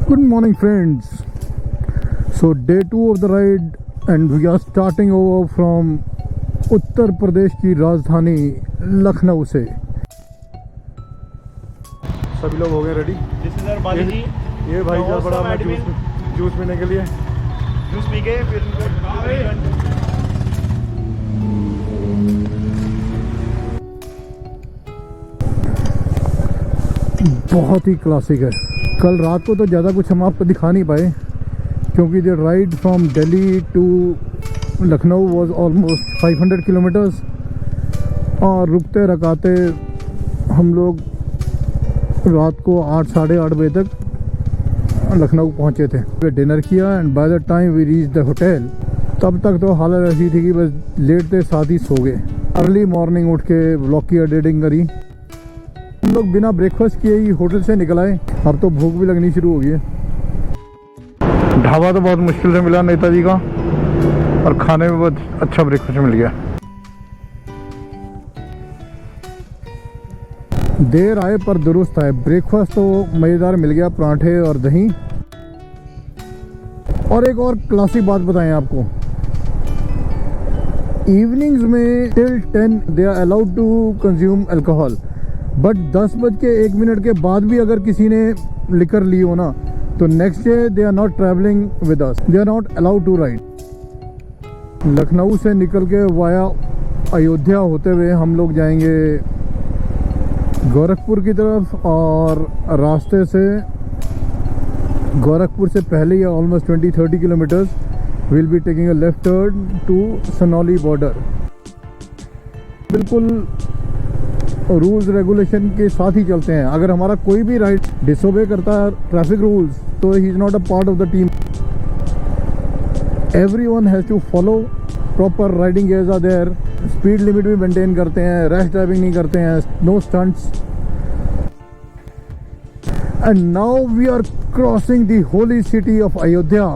Good morning friends. So day 2 of the ride and we are starting over from Uttar Pradesh की राजधानी लखनऊ से। सभी लोग हो गए रेडी। ये भाई का बड़ा जूस पीने के लिए जूस पी के फिर बहुत ही क्लासिक है। कल रात को तो ज़्यादा कुछ हम आपको दिखा नहीं पाए क्योंकि the ride from Delhi to Lucknow was almost 500 kilometres और रुकते रकाते हम लोग रात को 8 साढ़े 8 बजे तक लखनऊ पहुंचे थे। डिनर किया and by the time we reach the hotel तब तक तो हालत ऐसी थी कि बस लेटते साथ ही सो गए। अर्ली मॉर्निंग उठ के व्लॉग की एडिटिंग करी। हम लोग बिना ब्रेकफास्ट किए ही होटल से निकल आए। अब तो भूख भी लगनी शुरू हो गई है। ढाबा तो बहुत मुश्किल से मिला नेताजी का और खाने में बहुत अच्छा ब्रेकफास्ट मिल गया। देर आए पर दुरुस्त आए। ब्रेकफास्ट तो मज़ेदार मिल गया, पराठे और दही। और एक और क्लासिक बात बताएं आपको, इवनिंग्स में till 10 they are allowed to consume alcohol, but 10:01 के बाद भी अगर किसी ने लिकर ली हो ना तो next day they are not travelling with us, they are not allowed to ride. Lucknow से निकल के वाया अयोध्या होते हुए हम लोग जाएंगे गोरखपुर की तरफ और रास्ते से गोरखपुर से पहले ही almost 20-30 kilometres will be taking a left turn to Sonauli border. बिल्कुल रूल्स रेगुलेशन के साथ ही चलते हैं। अगर हमारा कोई भी राइड डिसोबे करता है ट्रैफिक रूल्स तो he is not a part of the team. Everyone has to follow proper riding gears are there. Speed limit भी मेंटेन करते हैं, रैश ड्राइविंग नहीं करते हैं, no stunts. And now we are crossing the holy city of Ayodhya.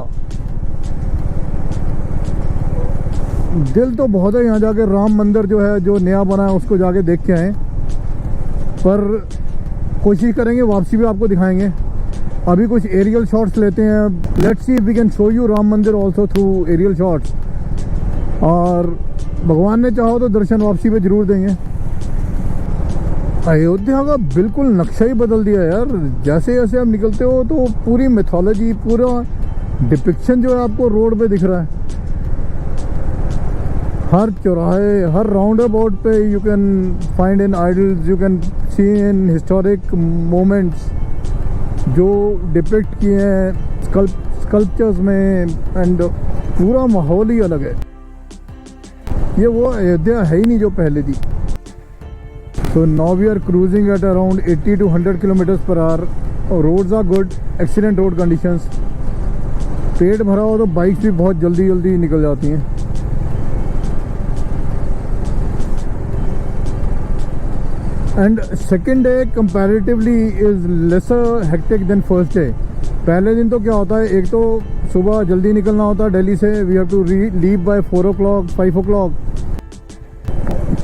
दिल तो बहुत है यहाँ जाके राम मंदिर जो है जो नया बना है उसको जाके देख के आए, पर कोशिश करेंगे वापसी भी आपको दिखाएंगे। अभी कुछ एरियल शॉट्स लेते हैं। Let's see if we can show you Ram Mandir also through aerial shots. और भगवान ने चाहो तो दर्शन वापसी पे जरूर देंगे। अयोध्या का बिल्कुल नक्शा ही बदल दिया यार। जैसे जैसे आप निकलते हो तो पूरी मिथोलॉजी, पूरा डिपिक्शन जो है आपको रोड पे दिख रहा है। हर चौराहे, हर राउंड अबाउट पे you can find in idols, you can C in historic moments जो डिपिक्ट किए हैं स्कल्पचर्स में, एंड पूरा माहौल ही अलग है। ये वो अयोध्या है ही नहीं जो पहले थी। So now we are cruising at around 80 to 100 kilometres per hour. Roads are good, excellent road conditions. पेट भरा हो तो बाइक्स भी बहुत जल्दी जल्दी निकल जाती हैं। And second day comparatively is lesser hectic than first day. पहले दिन तो क्या होता है, एक तो सुबह जल्दी निकलना होता है दिल्ली से। We have to leave by 4 o'clock 5 o'clock।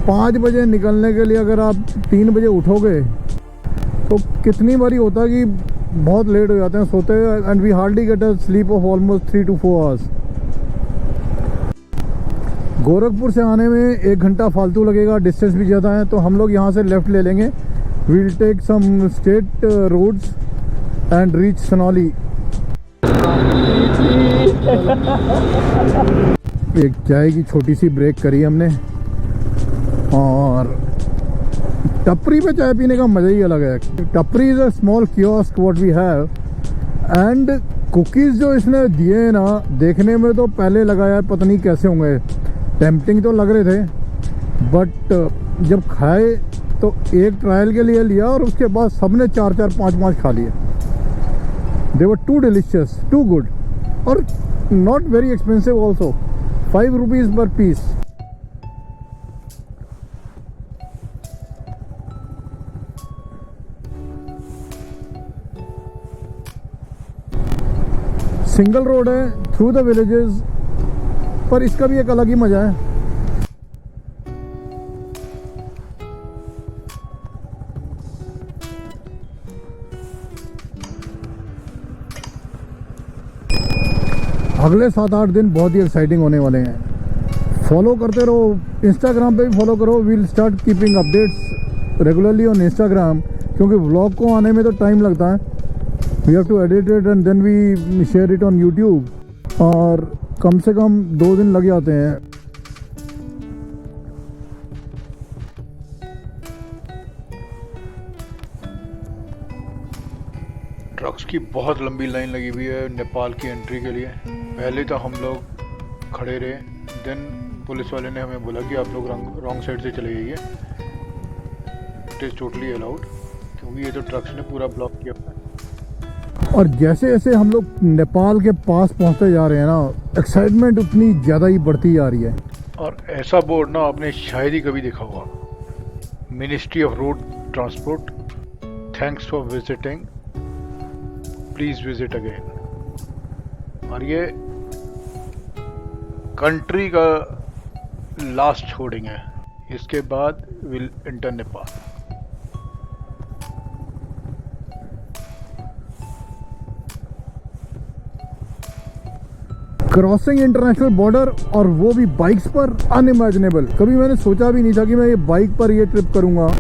5 बजे निकलने के लिए अगर आप 3 बजे उठोगे तो कितनी बारी होता है कि बहुत लेट हो जाते हैं सोते हुए, and we hardly get a sleep of almost 3 to 4 hours। Gorakhpur से आने में 1 घंटा फालतू लगेगा, डिस्टेंस भी ज़्यादा है, तो हम लोग यहाँ से लेफ़्ट ले लेंगे। We will take some state roads and reach Sonauli. एक चाय की छोटी सी ब्रेक करी हमने और टपरी पे चाय पीने का मज़ा ही अलग है। Tapri is a small kiosk what we have, and cookies जो इसने दिए हैं ना, देखने में तो पहले लगा यार पता नहीं कैसे होंगे। टेम्पटिंग तो लग रहे थे, बट जब खाए तो एक ट्रायल के लिए लिया और उसके बाद सबने 4-4 5-5 खा लिए। दे वर टू डिलीशियस, टू गुड, और not very expensive also. 5 rupees पर पीस। सिंगल रोड है थ्रू द विलेजेस, पर इसका भी एक अलग ही मज़ा है। अगले 7-8 दिन बहुत ही एक्साइटिंग होने वाले हैं। फॉलो करते रहो, इंस्टाग्राम पे भी फॉलो करो। We'll start keeping updates regularly on Instagram, क्योंकि व्लॉग को आने में तो टाइम लगता है। We have to edit it and then we share it on YouTube, और कम से कम 2 दिन लग जाते हैं। ट्रक्स की बहुत लंबी लाइन लगी हुई है नेपाल की एंट्री के लिए। पहले तो हम लोग खड़े रहे, देन पुलिस वाले ने हमें बोला कि आप लोग रॉन्ग साइड से चले जाइए, इट इज़ टोटली अलाउड, क्योंकि ये तो ट्रक्स ने पूरा ब्लॉक किया हुआ है। और जैसे जैसे हम लोग नेपाल के पास पहुंचते जा रहे हैं ना, एक्साइटमेंट उतनी ज़्यादा ही बढ़ती जा रही है। और ऐसा बोर्ड ना आपने शायद ही कभी देखा होगा, ministry of road transport, thanks for visiting, please visit again. और ये कंट्री का लास्ट होर्डिंग है, इसके बाद will enter Nepal. Crossing international border, और वो भी बाइक्स पर, अनइमेजिनेबल। कभी मैंने सोचा भी नहीं था कि मैं ये बाइक पर ये ट्रिप करूंगा।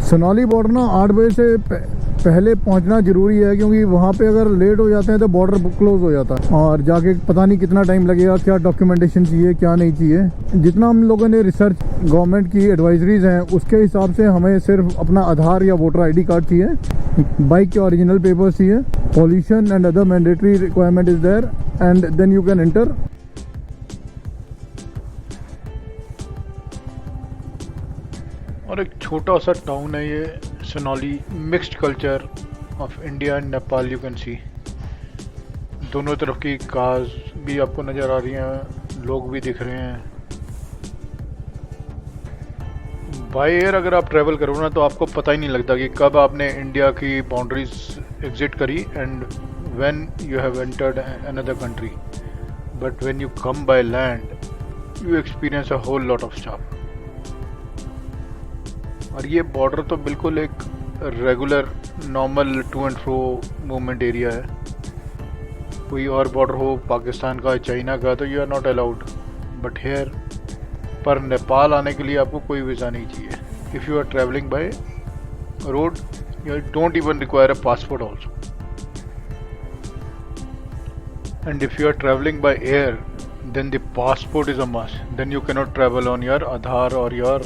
सोनाली बॉर्डर ना 8 बजे से पहले पहुंचना ज़रूरी है, क्योंकि वहाँ पे अगर लेट हो जाते हैं तो बॉर्डर क्लोज हो जाता है, और जाके पता नहीं कितना टाइम लगेगा, क्या डॉक्यूमेंटेशन चाहिए क्या नहीं चाहिए। जितना हम लोगों ने रिसर्च, गवर्नमेंट की एडवाइजरीज हैं, उसके हिसाब से हमें सिर्फ अपना आधार या वोटर आईडी कार्ड चाहिए, बाइक के ओरिजिनल पेपर्स चाहिए, pollution and other mandatory requirement is there, and then you can enter. और एक छोटा सा टाउन है ये Sonauli, mixed culture of India and Nepal. You can see दोनों तरफ की कार्स भी आपको नज़र आ रही हैं, लोग भी दिख रहे हैं। बाय एयर अगर आप ट्रैवल करो ना, तो आपको पता ही नहीं लगता कि कब आपने इंडिया की बाउंड्रीज एग्जिट करी and when you have entered another country. But when you come by land you experience a whole lot of stuff. और ये बॉर्डर तो बिल्कुल एक regular normal to and fro movement area है। कोई और बॉर्डर हो पाकिस्तान का, चाइना का, तो you are not allowed, but here पर नेपाल आने के लिए आपको कोई वीज़ा नहीं चाहिए। If you are travelling by road you don't even require a passport also, and if you are travelling by air then the passport is a must. Then you cannot travel on your Aadhaar or your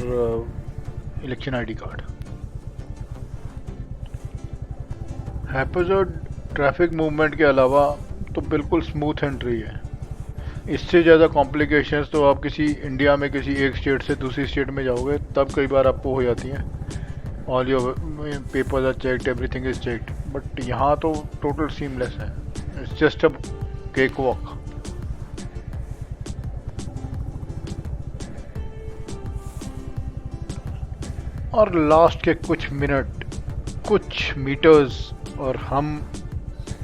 election ID card. हैप्पीजर्ड traffic movement के अलावा तो बिल्कुल smooth entry है। इससे ज़्यादा complications तो आप किसी इंडिया में किसी एक स्टेट से दूसरी स्टेट में जाओगे तब कई बार आपको हो जाती हैं। All your papers are checked, everything is checked, but यहाँ तो टोटल सीमलेस है। It's just a cake walk. और लास्ट के कुछ मिनट, कुछ मीटर्स और हम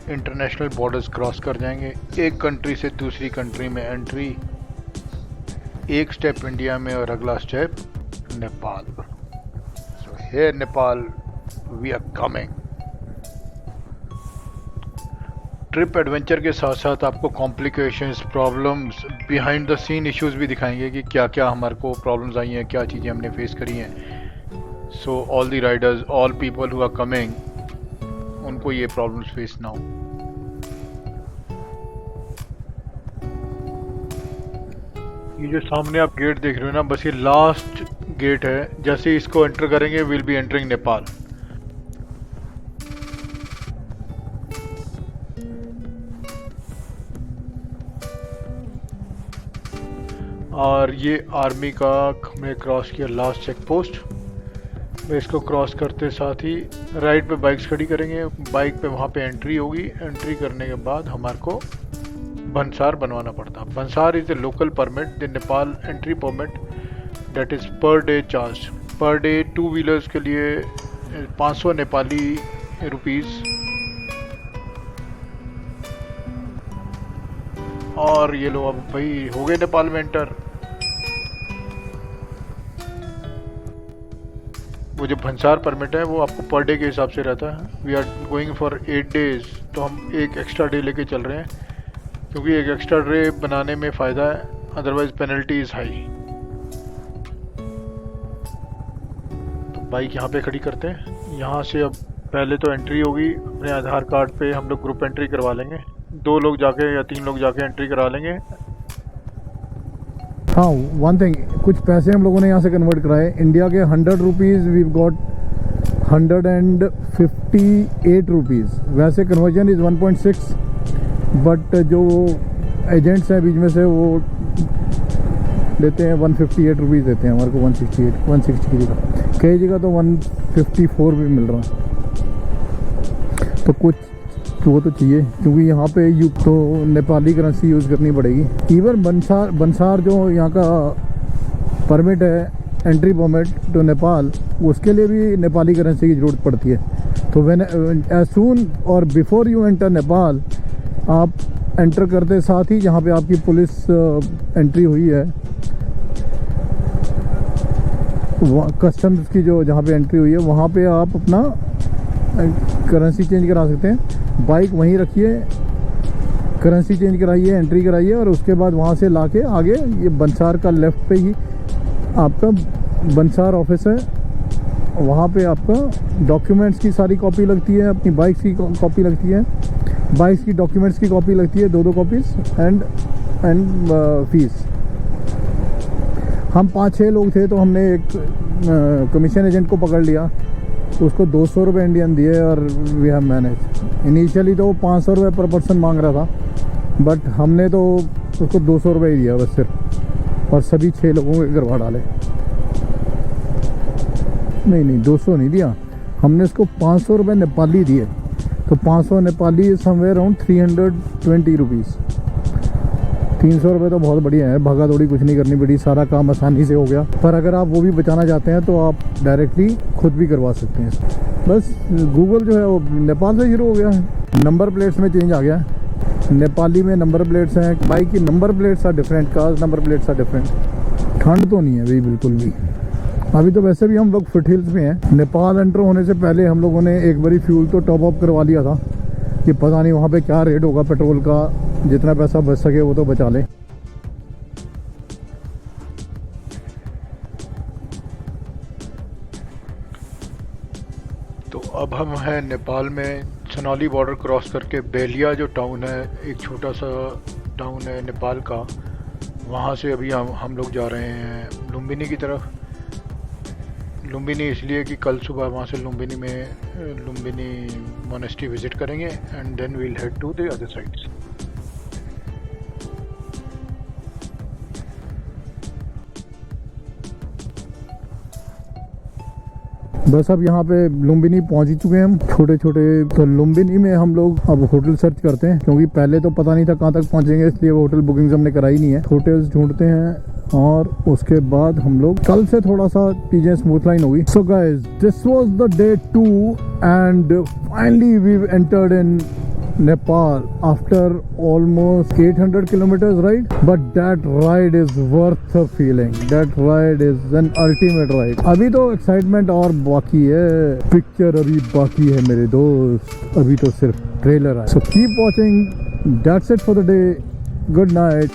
इंटरनेशनल बॉर्डर्स क्रॉस कर जाएंगे। एक कंट्री से दूसरी कंट्री में एंट्री, एक स्टेप इंडिया में और अगला step Nepal. So here Nepal we are coming. Trip adventure के साथ साथ आपको complications, problems, behind the scene issues भी दिखाएंगे कि क्या क्या हमारे को प्रॉब्लम्स आई हैं, क्या चीज़ें हमने फेस करी हैं। So all the riders, all people who are coming, उनको ये problems face ना हो। ये जो सामने आप गेट देख रहे हो ना, बस ये लास्ट गेट है। जैसे ही इसको एंटर करेंगे विल बी एंटरिंग नेपाल। और ये आर्मी का हमने क्रॉस किया लास्ट चेक पोस्ट। इसको क्रॉस करते साथ ही राइट पे बाइक्स खड़ी करेंगे, बाइक पे वहाँ पे एंट्री होगी। एंट्री करने के बाद हमारे को बंसार बनवाना पड़ता। Bhansar is a local permit, the Nepal entry permit that is per day charge. Per day 2 wheelers के लिए 500 नेपाली रुपीज़ और ये लो अब भाई हो गए नेपाल में एंटर। वो जो भंसार परमिट है वो आपको पर डे के हिसाब से रहता है। We are going for 8 days, तो हम एक एक्स्ट्रा डे लेके चल रहे हैं क्योंकि एक एक्स्ट्रा डे बनाने में फ़ायदा है, अदरवाइज पेनल्टी इज़ हाई। तो बाइक यहाँ पे खड़ी करते हैं। यहाँ से अब पहले तो एंट्री होगी, अपने आधार कार्ड पे हम लोग ग्रुप एंट्री करवा लेंगे, 2 लोग जाके या 3 लोग जाके एंट्री करा लेंगे। हाँ, वन थिंग, कुछ पैसे हम लोगों ने यहाँ से कन्वर्ट कराए। इंडिया के 100 रुपीज़ वी गॉट 158 रुपीज़। वैसे कन्वर्जन इज़ 1.6, बट जो एजेंट्स हैं बीच में से वो देते हैं 158 रुपीज़ देते हैं हमारे को। 160 की जगह कई जगह तो 154 भी मिल रहा है। तो कुछ वो तो चाहिए क्योंकि यहाँ पे तो नेपाली करेंसी यूज़ करनी पड़ेगी। इवन बंसार जो यहाँ का परमिट है, एंट्री परमिट टू नेपाल, उसके लिए भी नेपाली करेंसी की ज़रूरत पड़ती है। तो व्हेन एज सून और बिफोर यू एंटर नेपाल, आप एंटर करते साथ ही जहाँ पे आपकी पुलिस एंट्री हुई है, कस्टम्स की जो जहाँ पे एंट्री हुई है, वहाँ पे आप अपना करेंसी चेंज करा सकते हैं। बाइक वहीं रखिए, करेंसी चेंज कराइए, एंट्री कराइए, और उसके बाद वहाँ से लाके आगे ये बंसार का लेफ़्ट पे ही आपका बंसार ऑफिस है। वहाँ पे आपका डॉक्यूमेंट्स की सारी कॉपी लगती है, अपनी बाइक्स की कॉपी लगती है, बाइक्स की डॉक्यूमेंट्स की कॉपी लगती है, 2 कॉपीज़ एंड फीस। हम 5-6 लोग थे तो हमने एक कमीशन एजेंट को पकड़ लिया, उसको 200 रुपये इंडियन दिए और वी हैव मैनेज। इनिशियली तो वो 500 रुपये पर पर्सन मांग रहा था, बट हमने तो उसको 200 रुपये ही दिया बस सिर्फ, और सभी 6 लोगों के करवा डाले। नहीं 200 नहीं दिया हमने, उसको 500 रुपये नेपाली दिए। तो 500 नेपाली समवेयर अराउंड 320 रुपीज़। 300 रुपये तो बहुत बढ़िया है, भागा दौड़ी कुछ नहीं करनी पड़ी, सारा काम आसानी से हो गया। पर अगर आप वो भी बचाना चाहते हैं तो आप डायरेक्टली खुद भी करवा सकते हैं। बस गूगल जो है वो नेपाल से शुरू हो गया है। नंबर प्लेट्स में चेंज आ गया है, नेपाली में नंबर प्लेट्स हैं। बाइक की number plates are different, cars number plates are different. ठंड तो नहीं है भाई बिल्कुल भी। अभी तो वैसे भी हम लोग फुट हिल्स में हैं। नेपाल एंटर होने से पहले हम लोगों ने एक बारी फ्यूल तो टॉप अप करवा लिया था कि पता नहीं वहाँ पे क्या रेट होगा पेट्रोल का, जितना पैसा बच सके वो तो बचा ले। तो अब हम हैं नेपाल में, सनौली बॉर्डर क्रॉस करके बेलिया जो टाउन है, एक छोटा सा टाउन है नेपाल का, वहाँ से अभी हम लोग जा रहे हैं लुम्बिनी की तरफ। लुम्बिनी इसलिए कि कल सुबह वहाँ से लुम्बिनी मोनेस्ट्री विज़िट करेंगे and then we'll head to the other sides. बस अब यहाँ पे लुम्बिनी पहुँच ही चुके हैं हम। छोटे तो लुम्बिनी में हम लोग अब होटल सर्च करते हैं, क्योंकि पहले तो पता नहीं था कहाँ तक पहुँचेंगे, इसलिए वो होटल बुकिंग्स हमने कराई नहीं है। होटल्स ढूंढते हैं और उसके बाद हम लोग कल से थोड़ा सा चीज़ें स्मूथ लाइन होगी। So guys, this was the day 2 and finally we entered in Nepal after almost 800 kilometers ride, but that ride is worth the feeling. That ride is an ultimate ride. अभी तो excitement और बाकी है, picture अभी बाकी है मेरे दोस्त, अभी तो सिर्फ ट्रेलर है। So keep watching. That's it for the day. Good night.